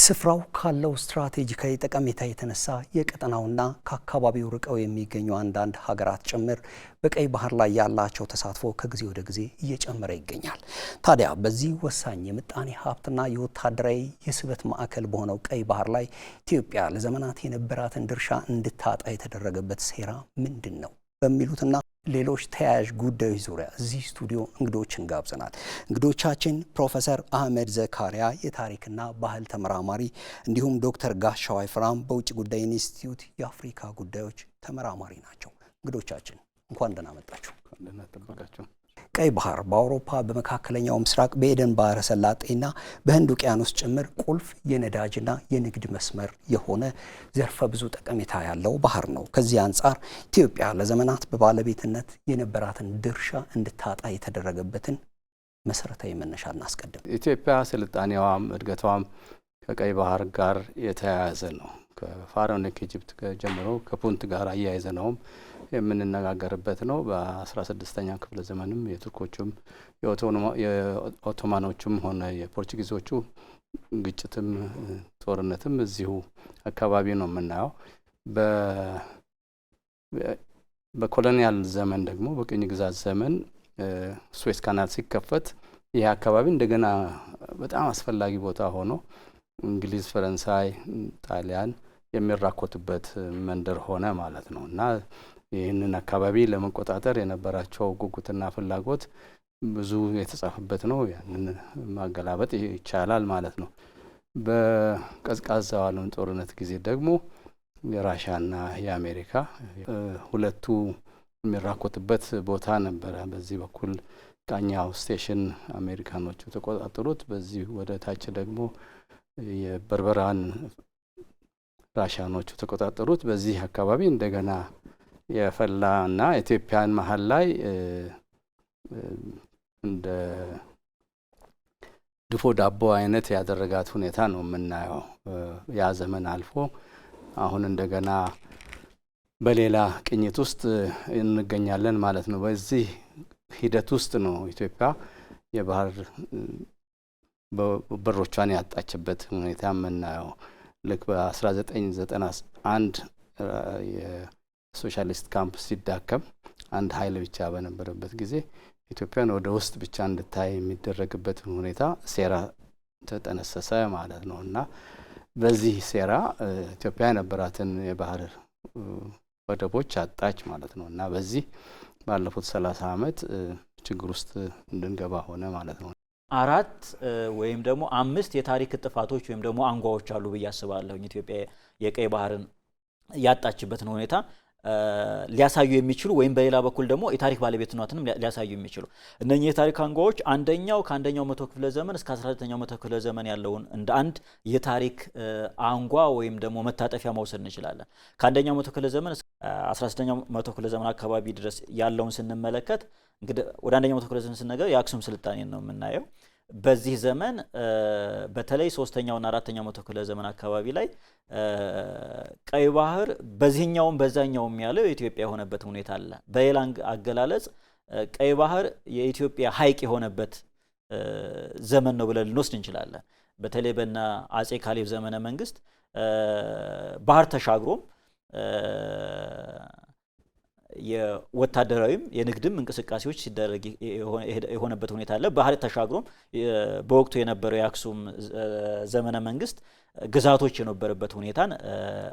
ስፍራው ካለው ስትራቴጂካዊ ጠቀሜታ የተነሳ የቀጠናውና ከአካባቢው ርቀው የሚገኙ አንዳንድ ሀገራት ጭምር በቀይ ባህር ላይ ያላቸው ተሳትፎ ከጊዜ ወደ ጊዜ እየጨመረ ይገኛል። ታዲያ በዚህ ወሳኝ የምጣኔ ሀብትና የወታደራዊ የስበት ማዕከል በሆነው ቀይ ባህር ላይ ኢትዮጵያ ለዘመናት የነበራትን ድርሻ እንድታጣ የተደረገበት ሴራ ምንድን ነው በሚሉትና ሌሎች ተያያዥ ጉዳዮች ዙሪያ እዚህ ስቱዲዮ እንግዶችን ጋብዘናል። እንግዶቻችን ፕሮፌሰር አህመድ ዘካሪያ የታሪክና ባህል ተመራማሪ እንዲሁም ዶክተር ጋሻው አይፍራም በውጭ ጉዳይ ኢንስቲትዩት የአፍሪካ ጉዳዮች ተመራማሪ ናቸው። እንግዶቻችን እንኳን ደህና መጣችሁ። ቀይ ባህር በአውሮፓ በመካከለኛው ምስራቅ በኤደን ባህረ ሰላጤና በህንድ ውቅያኖስ ጭምር ቁልፍ የነዳጅና የንግድ መስመር የሆነ ዘርፈ ብዙ ጠቀሜታ ያለው ባህር ነው። ከዚህ አንጻር ኢትዮጵያ ለዘመናት በባለቤትነት የነበራትን ድርሻ እንድታጣ የተደረገበትን መሰረታዊ መነሻ እናስቀድም። ኢትዮጵያ ስልጣኔዋም እድገቷም ከቀይ ባህር ጋር የተያያዘ ነው። ከፋራኦኒክ ኢጅፕት ጀምሮ ከፑንት ጋር አያይዘ ነውም የምንነጋገርበት ነው። በ16ኛ ክፍለ ዘመንም የቱርኮቹም የኦቶማኖቹም ሆነ የፖርቹጊዞቹ ግጭትም ጦርነትም እዚሁ አካባቢ ነው የምናየው። በኮሎኒያል ዘመን ደግሞ በቅኝ ግዛት ዘመን ስዌዝ ካናል ሲከፈት ይህ አካባቢ እንደገና በጣም አስፈላጊ ቦታ ሆኖ እንግሊዝ፣ ፈረንሳይ፣ ጣሊያን የሚራኮቱበት መንደር ሆነ ማለት ነው እና ይህንን አካባቢ ለመቆጣጠር የነበራቸው ጉጉትና ፍላጎት ብዙ የተጻፈበት ነው። ያንን ማገላበጥ ይቻላል ማለት ነው። በቀዝቃዛው ዓለም ጦርነት ጊዜ ደግሞ የራሻና የአሜሪካ ሁለቱ የሚራኮቱበት ቦታ ነበረ። በዚህ በኩል ቃኛው ስቴሽን አሜሪካኖቹ ተቆጣጠሩት። በዚህ ወደ ታች ደግሞ የበርበራን ራሻኖቹ ተቆጣጠሩት። በዚህ አካባቢ እንደገና የፈላና ኢትዮጵያን መሀል ላይ እንደ ድፎ ዳቦ አይነት ያደረጋት ሁኔታ ነው የምናየው። ያ ዘመን አልፎ አሁን እንደገና በሌላ ቅኝት ውስጥ እንገኛለን ማለት ነው። በዚህ ሂደት ውስጥ ነው ኢትዮጵያ የባህር በሮቿን ያጣችበት ሁኔታ የምናየው። ልክ በ1991 የሶሻሊስት ካምፕ ሲዳከም አንድ ኃይል ብቻ በነበረበት ጊዜ ኢትዮጵያን ወደ ውስጥ ብቻ እንድታይ የሚደረግበት ሁኔታ ሴራ ተጠነሰሰ ማለት ነው እና በዚህ ሴራ ኢትዮጵያ የነበራትን የባህር ወደቦች አጣች ማለት ነው እና በዚህ ባለፉት 30 ዓመት ችግር ውስጥ እንድንገባ ሆነ ማለት ነው። 4 ወይም ደግሞ 5 የታሪክ ጥፋቶች ወይም ደግሞ አንጓዎች አሉ ብዬ አስባለሁ። ኢትዮጵያ የቀይ ባህርን ያጣችበትን ሁኔታ ሊያሳዩ የሚችሉ ወይም በሌላ በኩል ደግሞ የታሪክ ባለቤትነትንም ሊያሳዩ የሚችሉ እነኚህ የታሪክ አንጓዎች አንደኛው ከአንደኛው መቶ ክፍለ ዘመን እስከ 19ኛው መቶ ክፍለ ዘመን ያለውን እንደ አንድ የታሪክ አንጓ ወይም ደግሞ መታጠፊያ መውሰድ እንችላለን። ከአንደኛው መቶ ክፍለ ዘመን እስከ 16ኛው መቶ ክፍለ ዘመን አካባቢ ድረስ ያለውን ስንመለከት እንግዲህ ወደ አንደኛው መቶ ክፍለ ዘመን ስንነገር የአክሱም ስልጣኔን ነው የምናየው። በዚህ ዘመን በተለይ 3ኛውና 4ኛው መቶ ክፍለ ዘመን አካባቢ ላይ ቀይ ባህር በዚህኛውም በዛኛውም ያለው የኢትዮጵያ የሆነበት ሁኔታ አለ። በሌላ አገላለጽ ቀይ ባህር የኢትዮጵያ ሐይቅ የሆነበት ዘመን ነው ብለን ልንወስድ እንችላለን። በተለይ በእነ አጼ ካሌብ ዘመነ መንግስት ባህር ተሻግሮም የወታደራዊም የንግድም እንቅስቃሴዎች ሲደረግ የሆነበት ሁኔታ አለ። ባህር ተሻግሮም በወቅቱ የነበረው የአክሱም ዘመነ መንግስት ግዛቶች የነበረበት ሁኔታን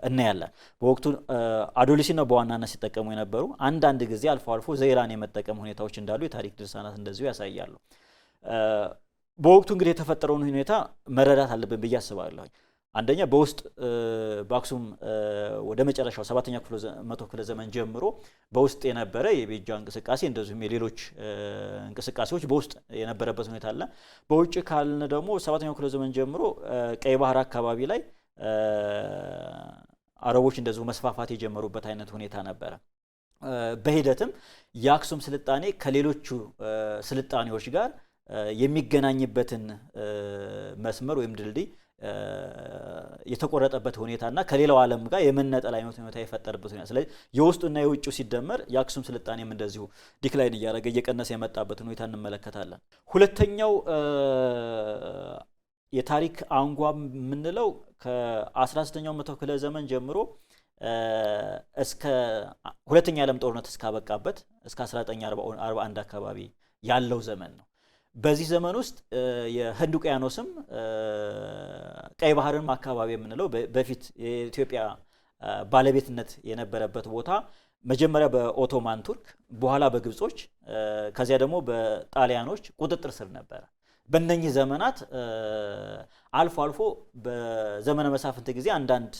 እናያለን። በወቅቱ አዶሊስን ነው በዋናነት ሲጠቀሙ የነበሩ። አንዳንድ ጊዜ አልፎ አልፎ ዘይራን የመጠቀም ሁኔታዎች እንዳሉ የታሪክ ድርሳናት እንደዚሁ ያሳያሉ። በወቅቱ እንግዲህ የተፈጠረውን ሁኔታ መረዳት አለብን ብዬ አስባለሁ። አንደኛ በውስጥ በአክሱም ወደ መጨረሻው 7ኛው መቶ ክፍለ ዘመን ጀምሮ በውስጥ የነበረ የቤጃ እንቅስቃሴ እንደዚሁም የሌሎች እንቅስቃሴዎች በውስጥ የነበረበት ሁኔታ አለ። በውጭ ካልን ደግሞ 7ኛው ክፍለ ዘመን ጀምሮ ቀይ ባህር አካባቢ ላይ አረቦች እንደዚሁ መስፋፋት የጀመሩበት አይነት ሁኔታ ነበረ። በሂደትም የአክሱም ስልጣኔ ከሌሎቹ ስልጣኔዎች ጋር የሚገናኝበትን መስመር ወይም ድልድይ የተቆረጠበት ሁኔታና ከሌላው ዓለም ጋር የመነጠል አይነት ሁኔታ የፈጠረበት ሁኔታ። ስለዚህ የውስጡና የውጭው ሲደመር የአክሱም ስልጣኔም እንደዚሁ ዲክላይን እያደረገ እየቀነሰ የመጣበትን ሁኔታ እንመለከታለን። ሁለተኛው የታሪክ አንጓ የምንለው ከ19ኛው መቶ ክፍለ ዘመን ጀምሮ እስከ ሁለተኛ ዓለም ጦርነት እስካበቃበት እስከ 1941 አካባቢ ያለው ዘመን ነው። በዚህ ዘመን ውስጥ የህንድ ውቅያኖስም ቀይ ባህርም አካባቢ የምንለው በፊት የኢትዮጵያ ባለቤትነት የነበረበት ቦታ መጀመሪያ በኦቶማን ቱርክ፣ በኋላ በግብጾች፣ ከዚያ ደግሞ በጣሊያኖች ቁጥጥር ስር ነበረ። በእነኚህ ዘመናት አልፎ አልፎ በዘመነ መሳፍንት ጊዜ አንዳንድ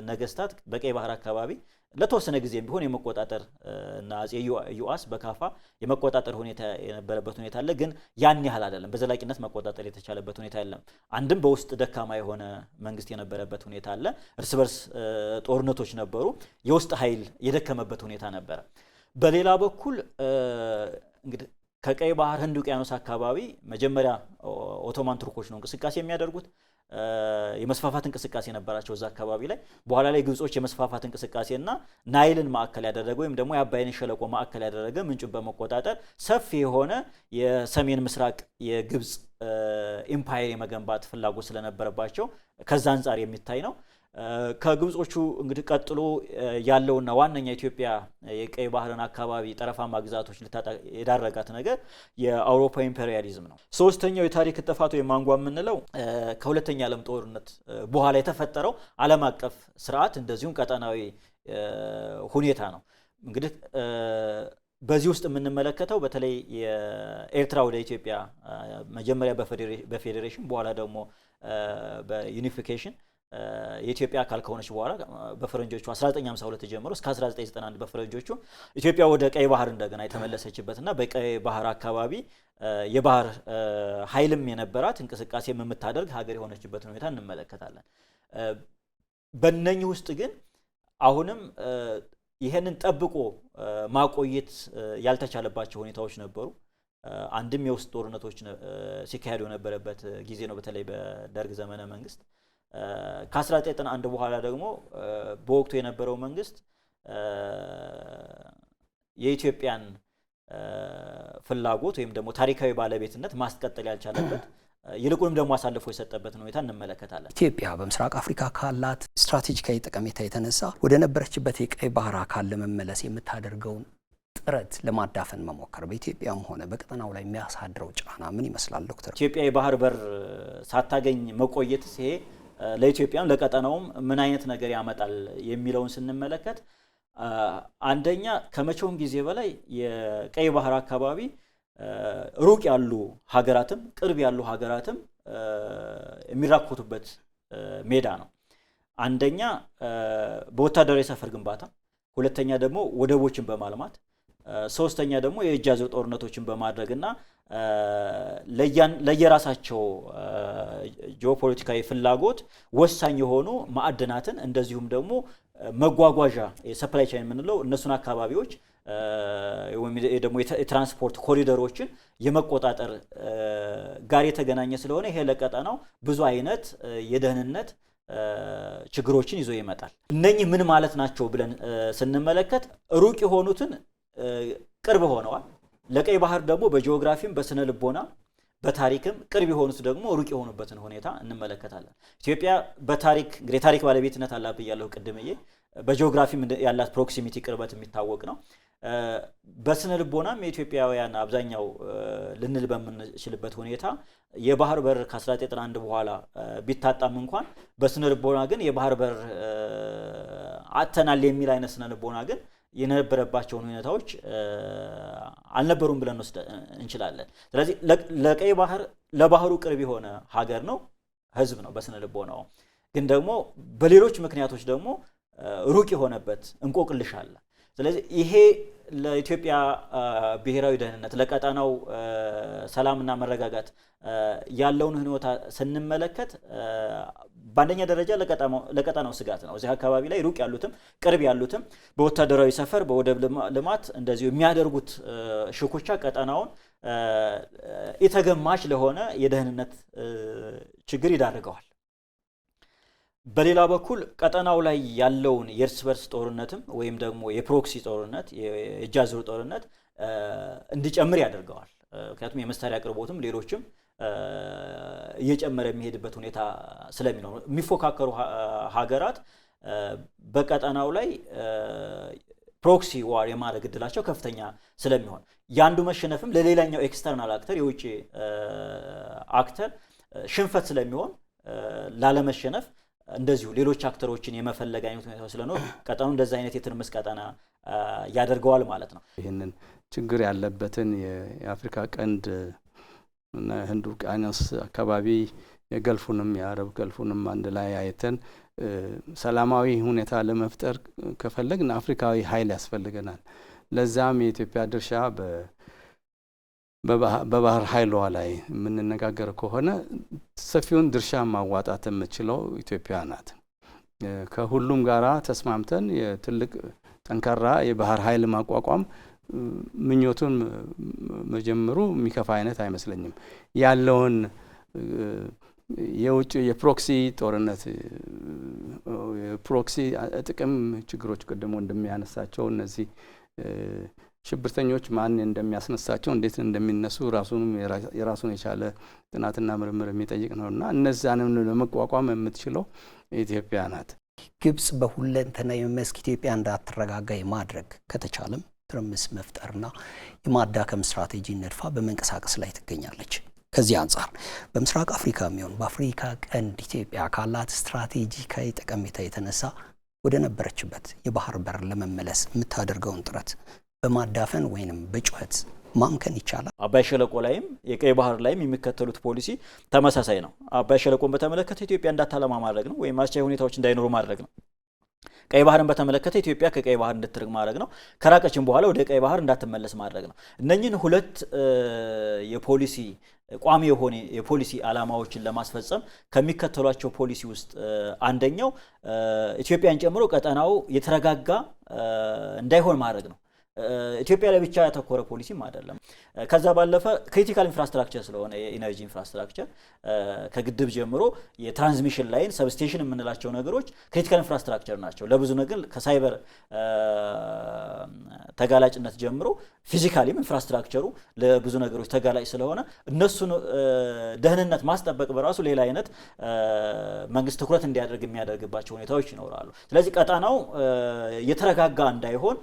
ነገስታት በቀይ ባህር አካባቢ ለተወሰነ ጊዜ ቢሆን የመቆጣጠር እና አጼ ዩአስ በካፋ የመቆጣጠር ሁኔታ የነበረበት ሁኔታ አለ። ግን ያን ያህል አይደለም። በዘላቂነት መቆጣጠር የተቻለበት ሁኔታ የለም። አንድም በውስጥ ደካማ የሆነ መንግስት የነበረበት ሁኔታ አለ። እርስ በርስ ጦርነቶች ነበሩ። የውስጥ ኃይል የደከመበት ሁኔታ ነበረ። በሌላ በኩል እንግዲህ ከቀይ ባህር ህንድ ውቅያኖስ አካባቢ መጀመሪያ ኦቶማን ቱርኮች ነው እንቅስቃሴ የሚያደርጉት። የመስፋፋት እንቅስቃሴ ነበራቸው እዛ አካባቢ ላይ። በኋላ ላይ ግብጾች የመስፋፋት እንቅስቃሴና ናይልን ማዕከል ያደረገ ወይም ደግሞ የአባይን ሸለቆ ማዕከል ያደረገ ምንጩን በመቆጣጠር ሰፊ የሆነ የሰሜን ምስራቅ የግብጽ ኢምፓየር የመገንባት ፍላጎት ስለነበረባቸው ከዛ አንጻር የሚታይ ነው። ከግብጾቹ እንግዲህ ቀጥሎ ያለውና ዋነኛ ኢትዮጵያ የቀይ ባህርን አካባቢ ጠረፋማ ግዛቶች የዳረጋት ነገር የአውሮፓ ኢምፔሪያሊዝም ነው። ሶስተኛው የታሪክ ጥፋት ወይም አንጓ የምንለው ከሁለተኛ ዓለም ጦርነት በኋላ የተፈጠረው ዓለም አቀፍ ስርዓት እንደዚሁም ቀጠናዊ ሁኔታ ነው። እንግዲህ በዚህ ውስጥ የምንመለከተው በተለይ የኤርትራ ወደ ኢትዮጵያ መጀመሪያ በፌዴሬሽን በኋላ ደግሞ በዩኒፊኬሽን የኢትዮጵያ አካል ከሆነች በኋላ በፈረንጆቹ 1952 ጀምሮ እስከ 1991 በፈረንጆቹ ኢትዮጵያ ወደ ቀይ ባህር እንደገና የተመለሰችበትና በቀይ ባህር አካባቢ የባህር ኃይልም የነበራት እንቅስቃሴ የምታደርግ ሀገር የሆነችበትን ሁኔታ እንመለከታለን። በእነኚህ ውስጥ ግን አሁንም ይሄንን ጠብቆ ማቆየት ያልተቻለባቸው ሁኔታዎች ነበሩ። አንድም የውስጥ ጦርነቶች ሲካሄዱ የነበረበት ጊዜ ነው፣ በተለይ በደርግ ዘመነ መንግስት። ከ1991 በኋላ ደግሞ በወቅቱ የነበረው መንግስት የኢትዮጵያን ፍላጎት ወይም ደግሞ ታሪካዊ ባለቤትነት ማስቀጠል ያልቻለበት ይልቁንም ደግሞ አሳልፎ የሰጠበትን ሁኔታ እንመለከታለን። ኢትዮጵያ በምስራቅ አፍሪካ ካላት ስትራቴጂካዊ ጠቀሜታ የተነሳ ወደ ነበረችበት የቀይ ባህር አካል ለመመለስ የምታደርገውን ጥረት ለማዳፈን መሞከር በኢትዮጵያም ሆነ በቀጠናው ላይ የሚያሳድረው ጫና ምን ይመስላል ዶክተር? ኢትዮጵያ የባህር በር ሳታገኝ መቆየትስ ይሄ ለኢትዮጵያም ለቀጠናውም ምን አይነት ነገር ያመጣል የሚለውን ስንመለከት አንደኛ ከመቼውም ጊዜ በላይ የቀይ ባህር አካባቢ ሩቅ ያሉ ሀገራትም ቅርብ ያሉ ሀገራትም የሚራኮቱበት ሜዳ ነው። አንደኛ በወታደራዊ ሰፈር ግንባታ፣ ሁለተኛ ደግሞ ወደቦችን በማልማት፣ ሶስተኛ ደግሞ የእጅ አዙር ጦርነቶችን በማድረግና ለየራሳቸው ጂኦፖለቲካዊ ፍላጎት ወሳኝ የሆኑ ማዕድናትን እንደዚሁም ደግሞ መጓጓዣ የሰፕላይ ቼን የምንለው እነሱን አካባቢዎች ወይም ደግሞ የትራንስፖርት ኮሪደሮችን የመቆጣጠር ጋር የተገናኘ ስለሆነ ይሄ ለቀጠናው ብዙ አይነት የደህንነት ችግሮችን ይዞ ይመጣል። እነኚህ ምን ማለት ናቸው ብለን ስንመለከት ሩቅ የሆኑትን ቅርብ ሆነዋል። ለቀይ ባህር ደግሞ በጂኦግራፊም በስነ ልቦና በታሪክም ቅርብ የሆኑት ደግሞ ሩቅ የሆኑበትን ሁኔታ እንመለከታለን። ኢትዮጵያ በታሪክ እንግዲህ የታሪክ ባለቤትነት አላት ብያለሁ ቅድምዬ። በጂኦግራፊም ያላት ፕሮክሲሚቲ ቅርበት የሚታወቅ ነው። በስነ ልቦናም የኢትዮጵያውያን አብዛኛው ልንል በምንችልበት ሁኔታ የባህር በር ከ1991 በኋላ ቢታጣም እንኳን በስነ ልቦና ግን የባህር በር አጥተናል የሚል አይነት ስነ ልቦና ግን የነበረባቸውን ሁኔታዎች አልነበሩም ብለን ወስደ እንችላለን። ስለዚህ ለቀይ ባህር ለባህሩ ቅርብ የሆነ ሀገር ነው፣ ህዝብ ነው በስነ ልቦናው። ግን ደግሞ በሌሎች ምክንያቶች ደግሞ ሩቅ የሆነበት እንቆቅልሽ አለ። ስለዚህ ይሄ ለኢትዮጵያ ብሔራዊ ደህንነት ለቀጠናው ሰላምና መረጋጋት ያለውን ሁኔታ ስንመለከት በአንደኛ ደረጃ ለቀጠናው ስጋት ነው። እዚህ አካባቢ ላይ ሩቅ ያሉትም ቅርብ ያሉትም በወታደራዊ ሰፈር በወደብ ልማት እንደዚሁ የሚያደርጉት ሽኩቻ ቀጠናውን የተገማች ለሆነ የደህንነት ችግር ይዳርገዋል። በሌላ በኩል ቀጠናው ላይ ያለውን የእርስ በርስ ጦርነትም ወይም ደግሞ የፕሮክሲ ጦርነት የእጅ አዙር ጦርነት እንዲጨምር ያደርገዋል። ምክንያቱም የመሳሪያ አቅርቦትም ሌሎችም እየጨመረ የሚሄድበት ሁኔታ ስለሚኖር የሚፎካከሩ ሀገራት በቀጠናው ላይ ፕሮክሲ ዋር የማድረግ እድላቸው ከፍተኛ ስለሚሆን ያንዱ መሸነፍም ለሌላኛው ኤክስተርናል አክተር የውጭ አክተር ሽንፈት ስለሚሆን ላለመሸነፍ እንደዚሁ ሌሎች አክተሮችን የመፈለግ አይነት ሁኔታ ስለኖር ቀጠናው እንደዛ አይነት የትርምስ ቀጠና ያደርገዋል ማለት ነው። ይህንን ችግር ያለበትን የአፍሪካ ቀንድ እና ህንድ ውቅያኖስ አካባቢ የገልፉንም የአረብ ገልፉንም አንድ ላይ አይተን ሰላማዊ ሁኔታ ለመፍጠር ከፈለግን አፍሪካዊ ኃይል ያስፈልገናል። ለዛም የኢትዮጵያ ድርሻ በባህር ኃይሏ ላይ የምንነጋገር ከሆነ ሰፊውን ድርሻ ማዋጣት የምትችለው ኢትዮጵያ ናት። ከሁሉም ጋራ ተስማምተን የትልቅ ጠንካራ የባህር ኃይል ማቋቋም ምኞቱን መጀመሩ የሚከፋ አይነት አይመስለኝም። ያለውን የውጭ የፕሮክሲ ጦርነት የፕሮክሲ ጥቅም ችግሮች ቀደሞ እንደሚያነሳቸው እነዚህ ሽብርተኞች ማን እንደሚያስነሳቸው እንዴት እንደሚነሱ የራሱን የቻለ ጥናትና ምርምር የሚጠይቅ ነውና እነዛንም ለመቋቋም የምትችለው ኢትዮጵያ ናት። ግብጽ በሁለንተናዊ መስክ ኢትዮጵያ እንዳትረጋጋ የማድረግ ከተቻለም ትርምስ መፍጠርና የማዳከም ስትራቴጂ ነድፋ በመንቀሳቀስ ላይ ትገኛለች። ከዚህ አንጻር በምስራቅ አፍሪካ የሚሆን በአፍሪካ ቀንድ ኢትዮጵያ ካላት ስትራቴጂካዊ ጠቀሜታ የተነሳ ወደ ነበረችበት የባህር በር ለመመለስ የምታደርገውን ጥረት በማዳፈን ወይንም በጩኸት ማምከን ይቻላል? አባይ ሸለቆ ላይም የቀይ ባህር ላይም የሚከተሉት ፖሊሲ ተመሳሳይ ነው። አባይ ሸለቆን በተመለከተ ኢትዮጵያ እንዳታለማ ማድረግ ነው ወይም አስቻይ ሁኔታዎች እንዳይኖሩ ማድረግ ነው። ቀይ ባህርን በተመለከተ ኢትዮጵያ ከቀይ ባህር እንድትርቅ ማድረግ ነው። ከራቀችን በኋላ ወደ ቀይ ባህር እንዳትመለስ ማድረግ ነው። እነኚህን ሁለት የፖሊሲ ቋሚ የሆነ የፖሊሲ ዓላማዎችን ለማስፈጸም ከሚከተሏቸው ፖሊሲ ውስጥ አንደኛው ኢትዮጵያን ጨምሮ ቀጠናው የተረጋጋ እንዳይሆን ማድረግ ነው። ኢትዮጵያ ላይ ብቻ ያተኮረ ፖሊሲም አይደለም። ከዛ ባለፈ ክሪቲካል ኢንፍራስትራክቸር ስለሆነ የኢነርጂ ኢንፍራስትራክቸር ከግድብ ጀምሮ የትራንስሚሽን ላይን ሰብስቴሽን የምንላቸው ነገሮች ክሪቲካል ኢንፍራስትራክቸር ናቸው። ለብዙ ነገር ከሳይበር ተጋላጭነት ጀምሮ ፊዚካሊም ኢንፍራስትራክቸሩ ለብዙ ነገሮች ተጋላጭ ስለሆነ እነሱን ደህንነት ማስጠበቅ በራሱ ሌላ አይነት መንግስት ትኩረት እንዲያደርግ የሚያደርግባቸው ሁኔታዎች ይኖራሉ። ስለዚህ ቀጠናው የተረጋጋ እንዳይሆን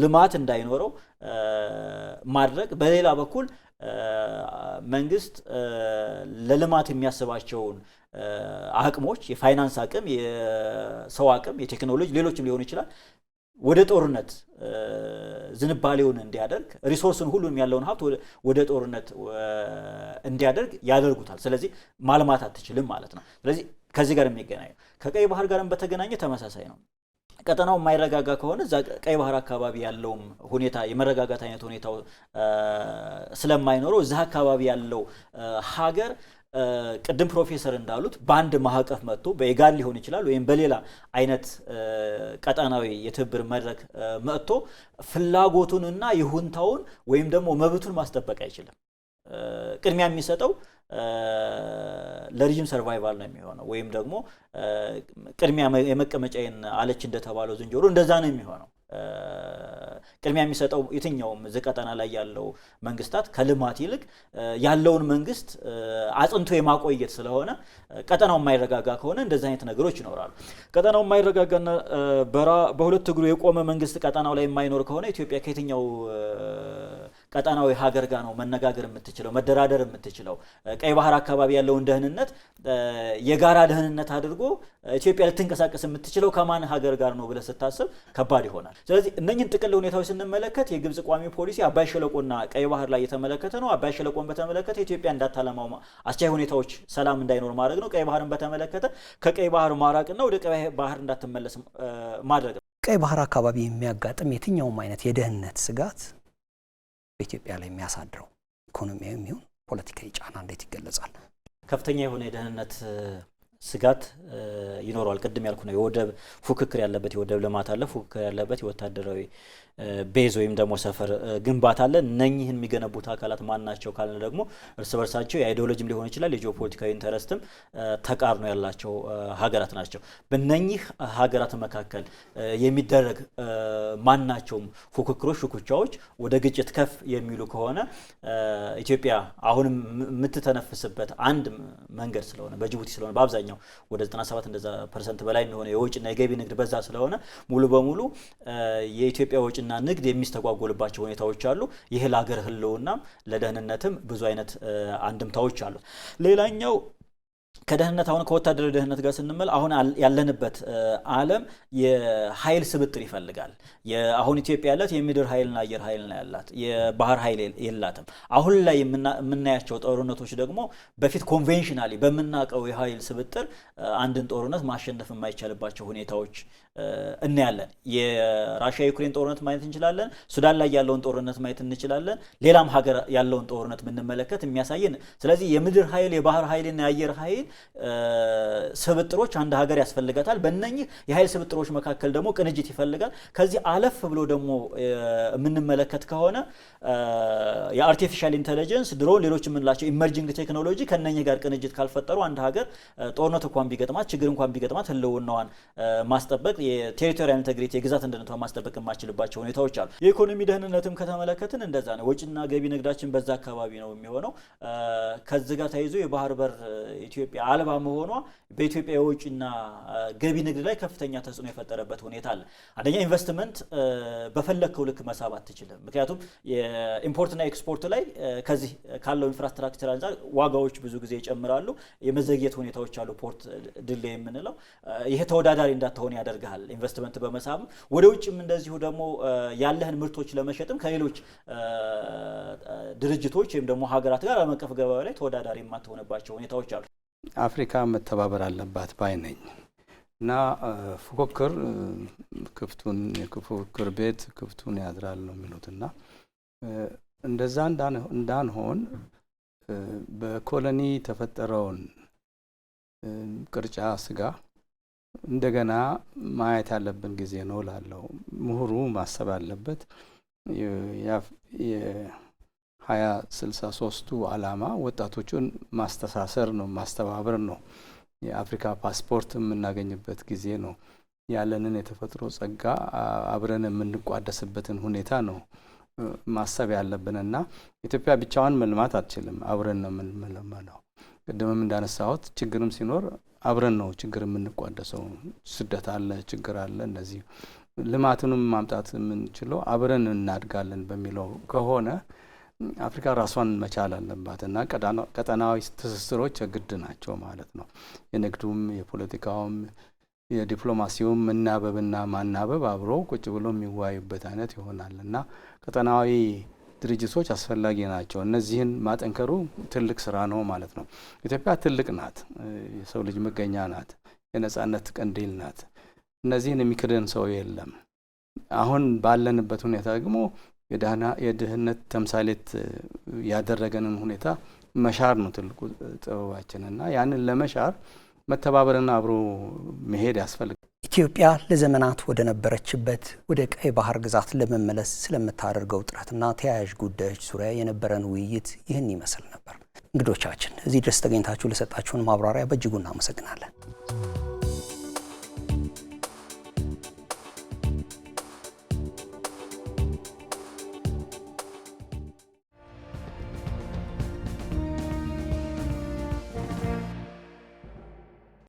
ልማት እንዳይኖረው ማድረግ፣ በሌላ በኩል መንግስት ለልማት የሚያስባቸውን አቅሞች የፋይናንስ አቅም፣ የሰው አቅም፣ የቴክኖሎጂ ሌሎችም ሊሆን ይችላል ወደ ጦርነት ዝንባሌውን እንዲያደርግ ሪሶርስን ሁሉንም ያለውን ሀብት ወደ ጦርነት እንዲያደርግ ያደርጉታል። ስለዚህ ማልማት አትችልም ማለት ነው። ስለዚህ ከዚህ ጋር የሚገናኘው ከቀይ ባህር ጋርም በተገናኘ ተመሳሳይ ነው። ቀጠናው የማይረጋጋ ከሆነ እዛ ቀይ ባህር አካባቢ ያለውም ሁኔታ የመረጋጋት አይነት ሁኔታው ስለማይኖረው እዛ አካባቢ ያለው ሀገር ቅድም ፕሮፌሰር እንዳሉት በአንድ ማዕቀፍ መጥቶ በኢጋድ ሊሆን ይችላል ወይም በሌላ አይነት ቀጠናዊ የትብብር መድረክ መጥቶ ፍላጎቱንና ይሁንታውን ወይም ደግሞ መብቱን ማስጠበቅ አይችልም። ቅድሚያ የሚሰጠው ለሪጅም ሰርቫይቫል ነው የሚሆነው፣ ወይም ደግሞ ቅድሚያ የመቀመጫዬን አለች እንደተባለው ዝንጀሮ እንደዛ ነው የሚሆነው። ቅድሚያ የሚሰጠው የትኛውም ቀጠና ላይ ያለው መንግስታት ከልማት ይልቅ ያለውን መንግስት አጽንቶ የማቆየት ስለሆነ ቀጠናው የማይረጋጋ ከሆነ እንደዚህ አይነት ነገሮች ይኖራሉ። ቀጠናው የማይረጋጋና በሁለት እግሩ የቆመ መንግስት ቀጠናው ላይ የማይኖር ከሆነ ኢትዮጵያ ከየትኛው ቀጠናዊ ሀገር ጋር ነው መነጋገር የምትችለው መደራደር የምትችለው? ቀይ ባህር አካባቢ ያለውን ደህንነት የጋራ ደህንነት አድርጎ ኢትዮጵያ ልትንቀሳቀስ የምትችለው ከማን ሀገር ጋር ነው ብለህ ስታስብ ከባድ ይሆናል። ስለዚህ እነኝህን ጥቅል ሁኔታዎች ስንመለከት የግብጽ ቋሚ ፖሊሲ አባይ ሸለቆና ቀይ ባህር ላይ የተመለከተ ነው። አባይ ሸለቆን በተመለከተ ኢትዮጵያ እንዳታለማው አስቻይ ሁኔታዎች ሰላም እንዳይኖር ማድረግ ነው። ቀይ ባህርን በተመለከተ ከቀይ ባህር ማራቅና ወደ ቀይ ባህር እንዳትመለስ ማድረግ ነው። ቀይ ባህር አካባቢ የሚያጋጥም የትኛውም አይነት የደህንነት ስጋት በኢትዮጵያ ላይ የሚያሳድረው ኢኮኖሚያዊ ይሁን ፖለቲካዊ ጫና እንዴት ይገለጻል? ከፍተኛ የሆነ የደህንነት ስጋት ይኖረዋል። ቅድም ያልኩ ነው የወደብ ፉክክር ያለበት የወደብ ልማት አለ፣ ፉክክር ያለበት የወታደራዊ ቤዝ ወይም ደግሞ ሰፈር ግንባታ አለ። እነኚህን የሚገነቡት አካላት ማን ናቸው ካልን ደግሞ እርስ በርሳቸው የአይዲዮሎጂም ሊሆን ይችላል የጂኦፖለቲካዊ ኢንተረስትም ተቃርኖ ያላቸው ሀገራት ናቸው። በእነኚህ ሀገራት መካከል የሚደረግ ማናቸውም ፉክክሮች፣ ሽኩቻዎች ወደ ግጭት ከፍ የሚሉ ከሆነ ኢትዮጵያ አሁንም የምትተነፍስበት አንድ መንገድ ስለሆነ በጅቡቲ ስለሆነ በአብዛኛው ወደ 97 እንደዛ % በላይ የሚሆነ የውጭና የገቢ ንግድ በዛ ስለሆነ ሙሉ በሙሉ የኢትዮጵያ ወጪና ንግድ የሚስተጓጎልባቸው ሁኔታዎች አሉ። ይህ ለሀገር ህልውና ለደህንነትም ብዙ አይነት አንድምታዎች አሉ። ሌላኛው ከደህንነት አሁን ከወታደራዊ ደህንነት ጋር ስንመል አሁን ያለንበት ዓለም የኃይል ስብጥር ይፈልጋል። አሁን ኢትዮጵያ ያላት የምድር ኃይልና አየር ኃይል ነው ያላት፣ የባህር ኃይል የላትም። አሁን ላይ የምናያቸው ጦርነቶች ደግሞ በፊት ኮንቬንሽናሊ በምናውቀው የኃይል ስብጥር አንድን ጦርነት ማሸነፍ የማይቻልባቸው ሁኔታዎች እናያለን። የራሽያ ዩክሬን ጦርነት ማየት እንችላለን። ሱዳን ላይ ያለውን ጦርነት ማየት እንችላለን። ሌላም ሀገር ያለውን ጦርነት ብንመለከት የሚያሳየን። ስለዚህ የምድር ኃይል የባህር ኃይልና የአየር ኃይል ስብጥሮች አንድ ሀገር ያስፈልጋታል። በእነኚህ የኃይል ስብጥሮች መካከል ደግሞ ቅንጅት ይፈልጋል። ከዚህ አለፍ ብሎ ደግሞ የምንመለከት ከሆነ የአርቲፊሻል ኢንተለጀንስ ድሮን፣ ሌሎች የምንላቸው ኢመርጂንግ ቴክኖሎጂ ከእነኚህ ጋር ቅንጅት ካልፈጠሩ አንድ ሀገር ጦርነት እንኳን ቢገጥማት ችግር እንኳን ቢገጥማት ህልውናዋን ማስጠበቅ የቴሪቶሪያል ኢንቴግሪቲ የግዛት አንድነቷን ማስጠበቅ የማችልባቸው ሁኔታዎች አሉ። የኢኮኖሚ ደህንነትም ከተመለከትን እንደዛ ነው። ወጪና ገቢ ንግዳችን በዛ አካባቢ ነው የሚሆነው። ከዚህ ጋር ተይዞ የባህር በር ኢትዮጵያ አልባ መሆኗ በኢትዮጵያ የውጭና ገቢ ንግድ ላይ ከፍተኛ ተጽዕኖ የፈጠረበት ሁኔታ አለ። አንደኛ ኢንቨስትመንት በፈለግከው ልክ መሳብ አትችልም። ምክንያቱም የኢምፖርትና ኤክስፖርት ላይ ከዚህ ካለው ኢንፍራስትራክቸር አንጻር ዋጋዎች ብዙ ጊዜ ይጨምራሉ። የመዘግየት ሁኔታዎች አሉ። ፖርት ድሌ የምንለው ይሄ ተወዳዳሪ እንዳትሆን ያደርግሃል። ኢንቨስትመንት በመሳብም ወደ ውጭም እንደዚሁ ደግሞ ያለህን ምርቶች ለመሸጥም ከሌሎች ድርጅቶች ወይም ደግሞ ሀገራት ጋር ዓለም አቀፍ ገበያ ላይ ተወዳዳሪ የማትሆንባቸው ሁኔታዎች አሉ። አፍሪካ መተባበር አለባት ባይ ነኝ እና ፉክክር ክፍቱን የፉክክር ቤት ክፍቱን ያድራል ነው የሚሉትና እንደዛ እንዳንሆን በኮሎኒ ተፈጠረውን ቅርጫ ስጋ እንደገና ማየት ያለብን ጊዜ ነው ላለው ምሁሩ ማሰብ አለበት። የ2063ቱ ዓላማ ወጣቶቹን ማስተሳሰር ነው፣ ማስተባበር ነው። የአፍሪካ ፓስፖርት የምናገኝበት ጊዜ ነው። ያለንን የተፈጥሮ ጸጋ አብረን የምንቋደስበትን ሁኔታ ነው ማሰብ ያለብንና ኢትዮጵያ ብቻዋን መልማት አትችልም። አብረን ነው የምንለማው። ቅድምም እንዳነሳሁት ችግርም ሲኖር አብረን ነው ችግር የምንቋደሰው። ስደት አለ፣ ችግር አለ። እንደዚህ ልማቱንም ማምጣት የምንችለው አብረን እናድጋለን በሚለው ከሆነ አፍሪካ ራሷን መቻል አለባት እና ቀጠናዊ ትስስሮች ግድ ናቸው ማለት ነው። የንግዱም፣ የፖለቲካውም፣ የዲፕሎማሲውም መናበብና ማናበብ አብሮ ቁጭ ብሎ የሚወያዩበት አይነት ይሆናል እና ቀጠናዊ ድርጅቶች አስፈላጊ ናቸው። እነዚህን ማጠንከሩ ትልቅ ስራ ነው ማለት ነው። ኢትዮጵያ ትልቅ ናት፣ የሰው ልጅ መገኛ ናት፣ የነጻነት ቀንዲል ናት። እነዚህን የሚክደን ሰው የለም። አሁን ባለንበት ሁኔታ ደግሞ የድህነት ተምሳሌት ያደረገንን ሁኔታ መሻር ነው ትልቁ ጥበባችንና ያንን ለመሻር መተባበርና አብሮ መሄድ ያስፈልጋል። ኢትዮጵያ ለዘመናት ወደ ነበረችበት ወደ ቀይ ባህር ግዛት ለመመለስ ስለምታደርገው ጥረትና ተያያዥ ጉዳዮች ዙሪያ የነበረን ውይይት ይህን ይመስል ነበር። እንግዶቻችን እዚህ ድረስ ተገኝታችሁ ለሰጣችሁን ማብራሪያ በእጅጉ እናመሰግናለን።